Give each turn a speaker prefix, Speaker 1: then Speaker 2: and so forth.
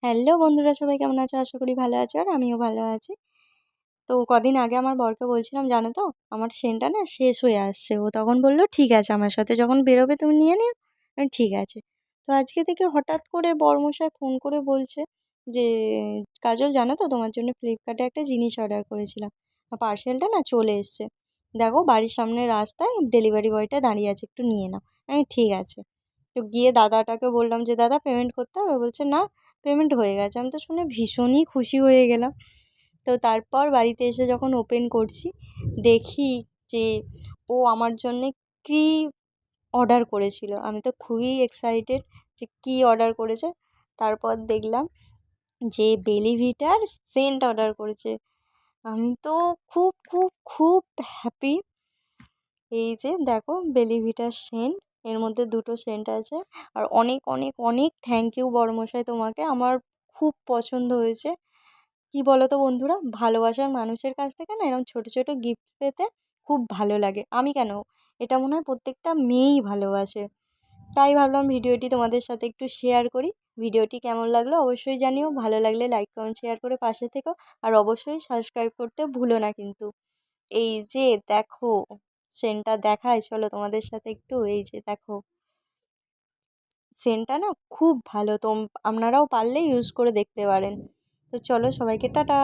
Speaker 1: Hello বন্ধুরা, সবাই কেমন আছো? আশা করি ভালো আছো আর আমিও ভালো আছি। তো কদিন আগে আমার বরকে বলছিলাম, জানো তো আমার সেন্টটা না শেষ হয়ে আসছে। ও তখন বললো ঠিক আছে, আমার সাথে যখন বেরোবে তুমি নিয়ে নিও। আমি ঠিক আছে। তো আজকে থেকে হঠাৎ করে বরমশাই ফোন করে বলছে যে, কাজল জানো তো তোমার জন্য ফ্লিপকার্টে একটা জিনিস অর্ডার করেছিলাম, পার্সেলটা না চলে এসছে। দেখো বাড়ির সামনে রাস্তায় ডেলিভারি বয়টা দাঁড়িয়ে আছে, একটু নিয়ে নাও। আমি ঠিক আছে। তো গিয়ে দাদাটাকে বললাম যে দাদা পেমেন্ট করতে হবে, বলছে না পেমেন্ট হয়ে গেছে। আমি তো শুনে ভীষণই খুশি হয়ে গেলাম। তো তারপর বাড়িতে এসে যখন ওপেন করছি, দেখি যে ও আমার জন্যে কী অর্ডার করেছিল। আমি তো খুবই এক্সাইটেড যে কী অর্ডার করেছে। তারপর দেখলাম যে বেলিভিটার সেন্ট অর্ডার করেছে। আমি তো খুব খুব খুব হ্যাপি। এই যে দেখো বেলিভিটার সেন্ট, এর মধ্যে দুটো সেন্ট আছে। আর অনেক অনেক অনেক থ্যাংক ইউ বড়মশাই তোমাকে, আমার খুব পছন্দ হয়েছে। কি বলো তো বন্ধুরা, ভালোবাসার মানুষের কাছ থেকে না এরকম ছোট ছোট গিফট পেতে খুব ভালো লাগে। আমি কেন, এটা মনে হয় প্রত্যেকটা মেয়েই ভালোবাসে। তাই ভাবলাম ভিডিওটি তোমাদের সাথে একটু শেয়ার করি। ভিডিওটি কেমন লাগলো অবশ্যই জানিও, ভালো লাগলে লাইক কমেন্ট শেয়ার করে পাশে থেকো। আর অবশ্যই সাবস্ক্রাইব করতে ভুলো না কিন্তু। এই যে দেখো সেন্টটা দেখায়, চলো তোমাদের সাথে একটু। এই যে দেখো সেন্টটা না খুব ভালো, আপনারাও পারলে ইউজ করে দেখতে পারেন। তো চলো সবাইকে টাটা।